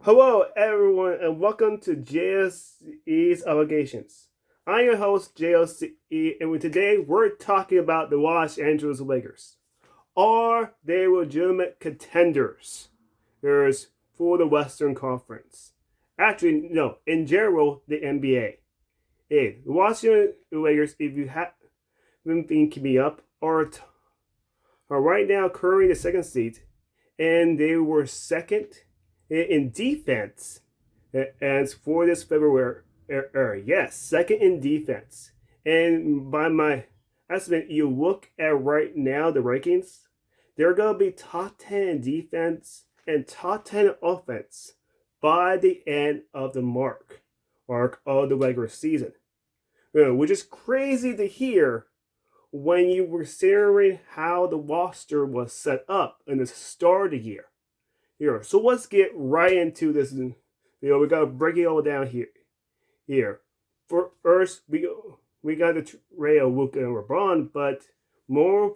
Hello, everyone, and welcome to JLC's Allegations. I'm your host, JLC, and today we're talking about the Los Angeles Lakers. Are they legitimate contenders for the Western Conference? Actually, no, in general, the NBA. Hey, the Washington Lakers, if you haven't been keeping up, are right now currently the second seed, and they were second in defense as for this February. Yes, second in defense. And by my estimate, you look at right now the rankings, they're going to be top 10 in defense and top 10 in offense by the end of the mark of the regular season. Which is crazy to hear when you were considering how the roster was set up in the start of the year. Here, so let's get right into this. We gotta break it all down here. First, we got the trade of Luka and Lebron, but more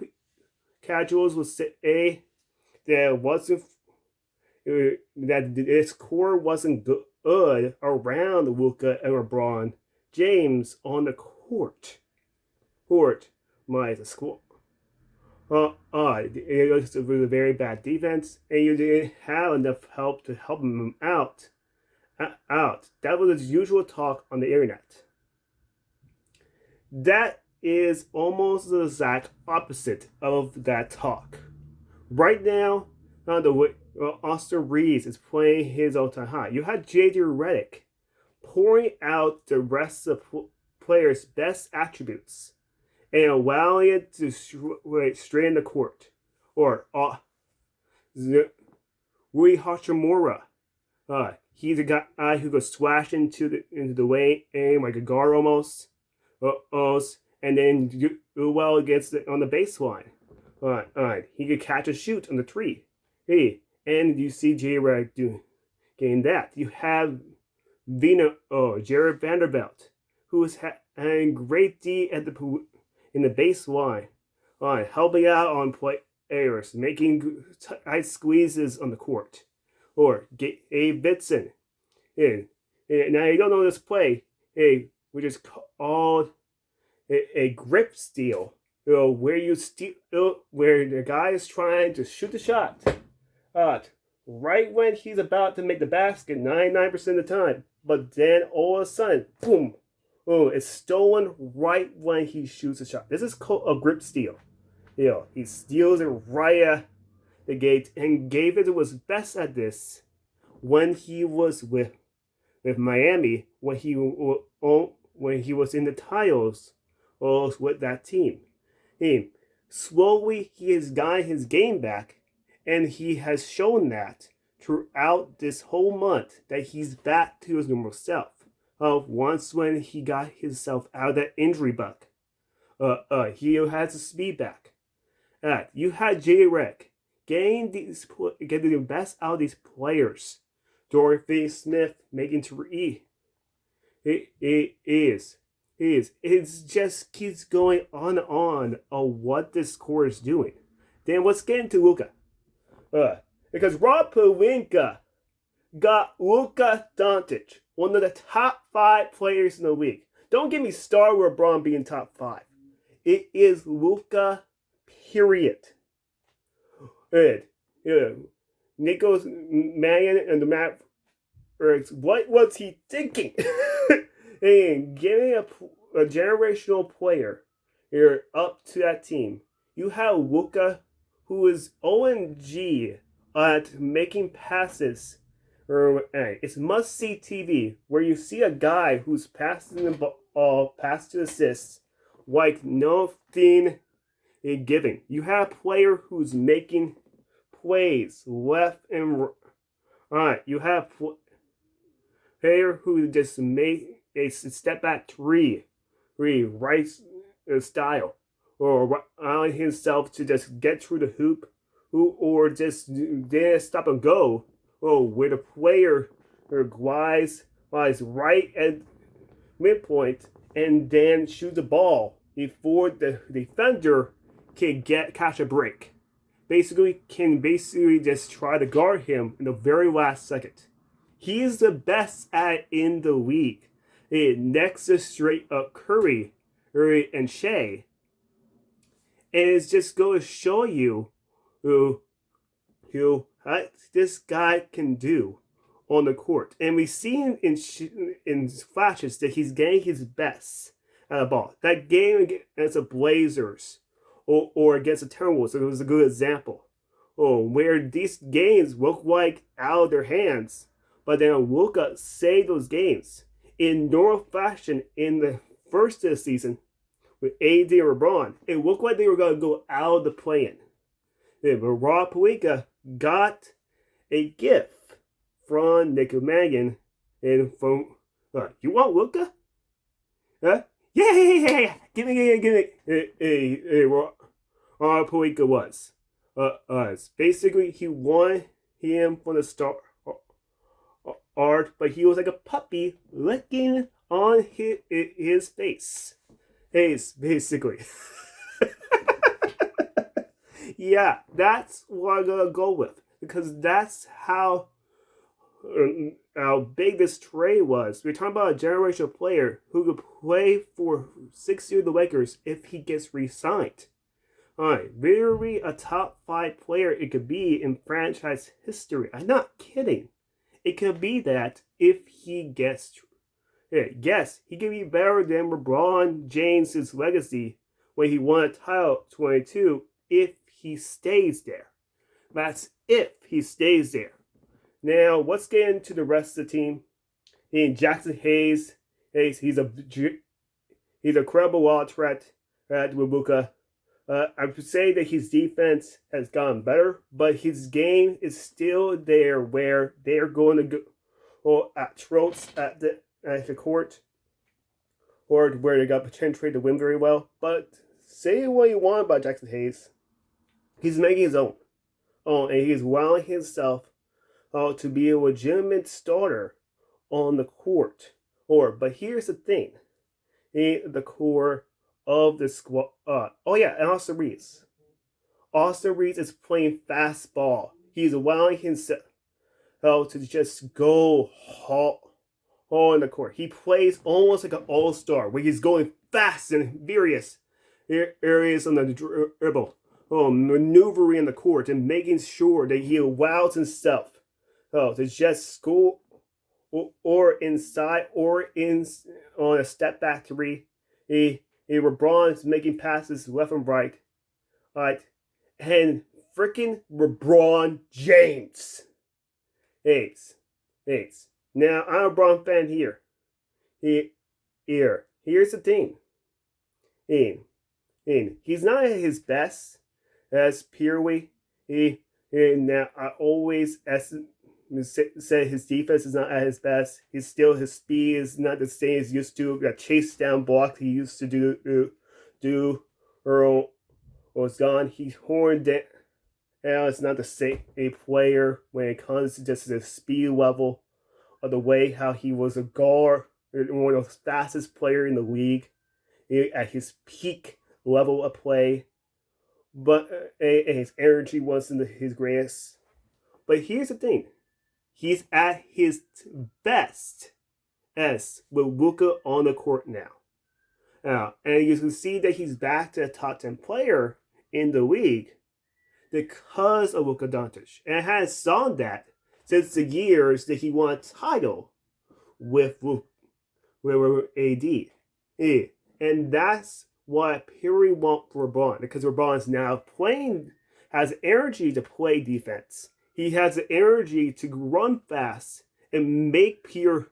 casuals will say that that this core wasn't good around Luka and LeBron James on the court. My school. It was a very bad defense, and you didn't have enough help to help them out. That was the usual talk on the internet. That is almost the exact opposite of that talk. Right now, Austin Reaves is playing his all-time high. You had JJ Redick pouring out the rest of the players' best attributes and allowing it to strain the court. Or Rui Hachimura. He's a guy who goes slash into the lane like a guard almost. And then do well against on the baseline. He could catch a shoot on the tree. Hey, and you see J-Rag getting that. You have Jared Vanderbilt, who is having great D at in the baseline, helping out on players, making tight squeezes on the court. Or Abe Bitson. Now you don't know this play, which is called a grip steal, where you steal, where the guy is trying to shoot the shot, right when he's about to make the basket, 99% of the time, but then all of a sudden, boom. It's stolen right when he shoots a shot. This is called a grip steal. He steals it right at the gate, and David was best at this when he was with Miami, when he was in the titles with that team. Slowly, he has gotten his game back, and he has shown that throughout this whole month that he's back to his normal self. Once when he got himself out of that injury bug. He has his speed back. You had J-Rec getting the best out of these players. Dorothy Smith making three. It just keeps going on what this core is doing. Then let's get into Luka. Because Rob Pelinka got Luka Doncic, one of the top 5 players in the league. Don't get me started with LeBron being top 5. It is Luka, period. Nicholas Mannion and the Mavericks, what was he thinking? And getting a generational player here up to that team. You have Luka, who is OMG at making passes. It's must-see TV where you see a guy who's passing the ball, pass to assists, like nothing giving. You have a player who's making plays left and right. You have a player who just made a step-back three right style, or allowing himself to just get through the hoop, or just didn't stop and go. Where the player glides right at midpoint and then shoot the ball before the defender can catch a break. Basically, just try to guard him in the very last second. He's the best at in the league. Next to straight up Curry and Shea. And it's just going to show you who what this guy can do on the court. And we've seen in flashes that he's getting his best at the ball. That game against the Blazers or against the Timberwolves, it was a good example. Where these games look like out of their hands, but then Luka saved those games in normal fashion in the first of the season with AD and LeBron. It looked like they were going to go out of the play-in. But Rob Pelinka got a gift from Nick Mangan and from you want Luka? Huh? Yeah. Give me. Rob Pelinka was. Basically, he won him from the start, but he was like a puppy licking on his face. Basically. Yeah, that's what I'm gonna go with because that's how big this trade was. We're talking about a generational player who could play for 6 years the Lakers if he gets re-signed. Alright, literally a top 5 player it could be in franchise history. I'm not kidding. It could be that if he gets... yes, he could be better than LeBron James' legacy when he won a title 22 if he stays there. That's if he stays there. Now, let's get into the rest of the team. Jaxson Hayes, he's a credible wall threat with Luka. I would say that his defense has gotten better, but his game is still there where they're going to go at throats at the court, or where they got potential to win very well. But say what you want about Jaxson Hayes, he's making his own. And he's allowing himself to be a legitimate starter on the court. But here's the thing, the core of the squad. And Austin Reaves. Austin Reaves is playing fastball. He's allowing himself to just go on the court. He plays almost like an all-star, where he's going fast and furious areas on the dribble, maneuvering in the court and making sure that he allows himself to just score or inside or in on a step back three. LeBron is making passes left and right. And freaking LeBron James. Hayes. Now, I'm a LeBron fan here. Here's the thing. He's not at his best as purely. Now, I always say his defense is not at his best. His speed is not the same as used to. That chase down block he used to do or was gone. He's horned down. Now it's not the same player when it comes to just the speed level of the way how he was a guard, one of the fastest player in the league at his peak level of play. But his energy wasn't his greatest. But here's the thing. He's at his best as with Luka on the court now. And you can see that he's back to a top 10 player in the league because of Luka Doncic. And has done that since the years that he won a title with AD. And that's what I purely want for LeBron, because LeBron is now has energy to play defense. He has the energy to run fast and make pure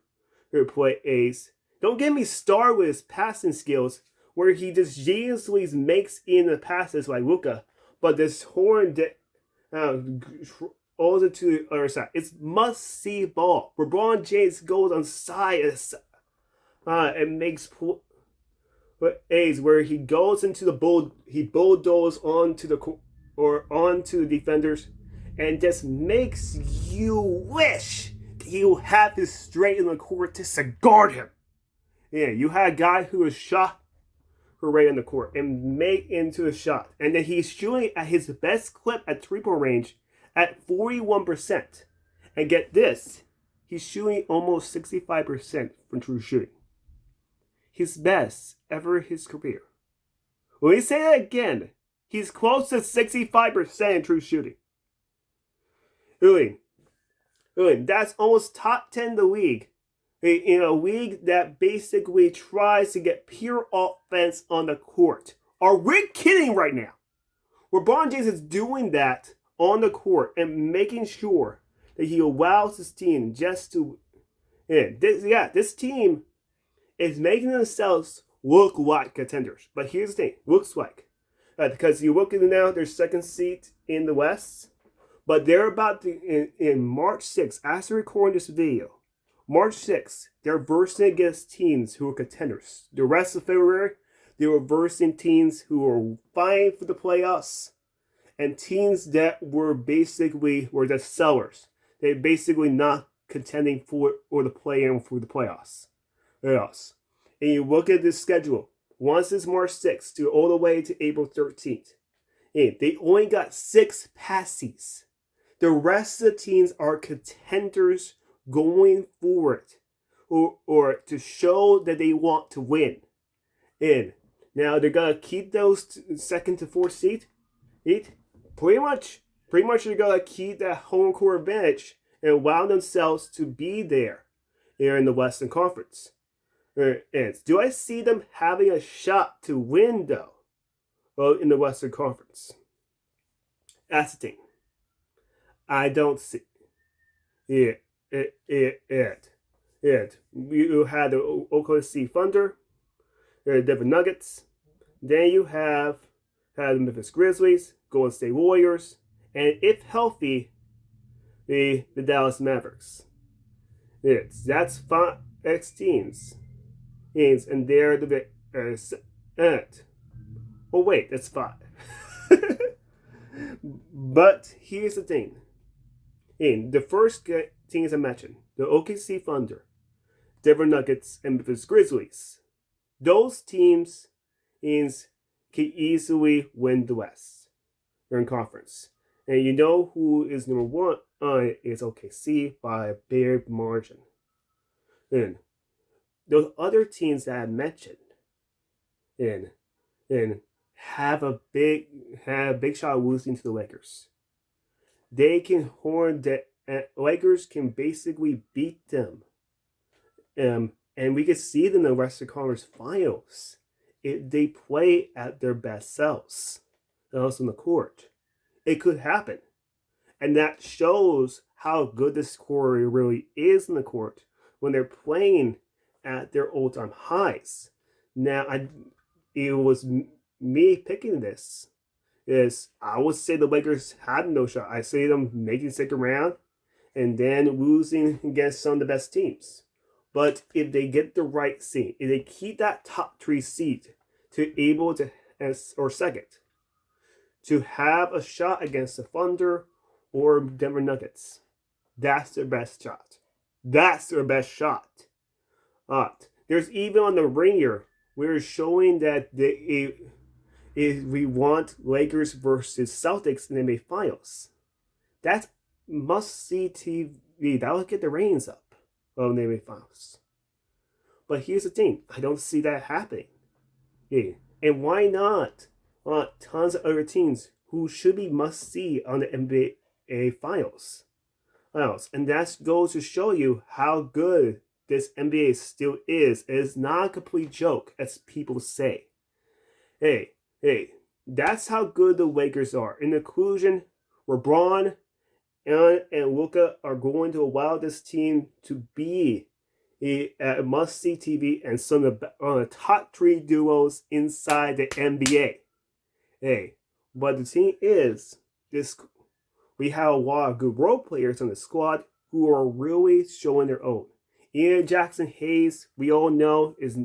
plays. Don't get me started with his passing skills, where he just geniusly makes in the passes like Luka, but this horn all to the other side. It's must-see ball. LeBron James goes on side and makes plays where he goes into he bulldozes onto the defenders and just makes you wish you have his strength in the court to guard him. Yeah, you had a guy who was shot right in the court and make into a shot. And then he's shooting at his best clip at 3-point range at 41%. And get this, he's shooting almost 65% from true shooting. His best ever his career. Let me say that again. He's close to 65% true shooting. Really, that's almost top 10 in the league. In a league that basically tries to get pure offense on the court. Are we kidding right now? LeBron James is doing that on the court and making sure that he allows his team just to... this team is making themselves look like contenders. But here's the thing. Looks like. Because you look at it now, they're second seed in the West. But they're about to... In March 6th, as we record this video, March 6th, they're versing against teams who are contenders. The rest of February, they were versing teams who are fighting for the playoffs and teams that were the sellers. They're basically not contending for or the play-in for the playoffs. And you look at this schedule. Once it's March 6th to all the way to April 13th, and they only got 6 passes. The rest of the teams are contenders going forward or to show that they want to win. And now they're going to keep those second to fourth seed. Pretty much they're going to keep that home court advantage and allow themselves to be there in the Western Conference. And do I see them having a shot to win, though, in the Western Conference? That's the thing. I don't see it. You had the Oklahoma City Thunder, the Denver Nuggets. Then you had the Memphis Grizzlies, Golden State Warriors, and if healthy, the Dallas Mavericks. That's 5 teams. And they're the oh wait, that's 5. But here's the thing. In the first teams I mentioned, the OKC Thunder, Denver Nuggets, and Memphis Grizzlies, those teams can easily win the West. They're in conference. And you know who is number 1 is OKC by a big margin. And those other teams that I mentioned and have a big shot of losing to the Lakers. They can Lakers can basically beat them. And we can see them in the Western Conference Finals if they play at their best selves. And also on the court. It could happen. And that shows how good this core really is in the court when they're playing at their all-time highs. Now, it was me picking this. I would say the Lakers had no shot. I say them making second round and then losing against some of the best teams. But if they get the right seed, if they keep that top 3 seed or second, to have a shot against the Thunder or Denver Nuggets, that's their best shot. That's their best shot. There's even on the ringer, we're showing that if we want Lakers versus Celtics in the NBA Finals, that's must-see TV. That'll get the ratings up of the NBA Finals. But here's the thing. I don't see that happening. And why not? Tons of other teams who should be must-see on the NBA Finals. And that goes to show you how good this NBA still is. It is not a complete joke, as people say. Hey, that's how good the Lakers are. In conclusion, LeBron and Luka are going to allow this team to be a must-see TV and some of the top 3 duos inside the NBA. But the thing is, we have a lot of good role players on the squad who are really showing their own. Jaxson Hayes, we all know, is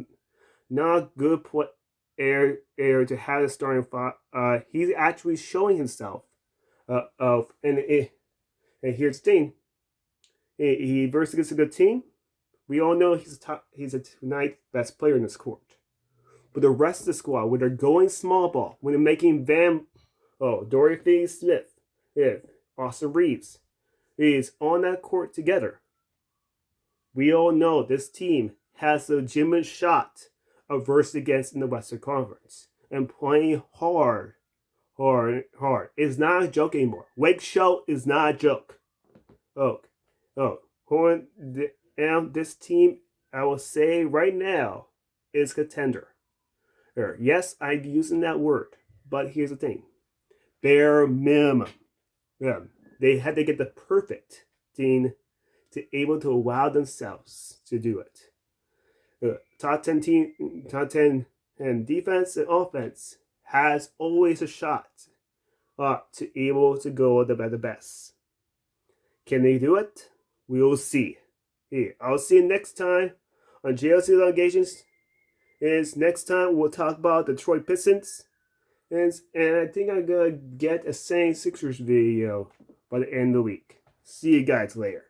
not a good player to have a starting five. He's actually showing himself. And here's the thing. He versus against a good team. We all know he's a tonight best player in this court. But the rest of the squad, when they're going small ball, when they're making Dorian Finney-Smith, Austin Reaves, is on that court together. we all know this team has a legitimate shot of versus against in the Western Conference and playing hard. It's not a joke anymore. Wake Show is not a joke. And this team, I will say right now, is contender. Yes, I'm using that word, but here's the thing: bare minimum. Yeah, they had to get the perfect team to able to allow themselves to do it. Top 10 and defense and offense has always a shot to able to go the best. Can they do it? We will see. I'll see you next time on JLC Allegations. Next time we'll talk about the Detroit Pistons. And I think I'm gonna get a 76ers video by the end of the week. See you guys later.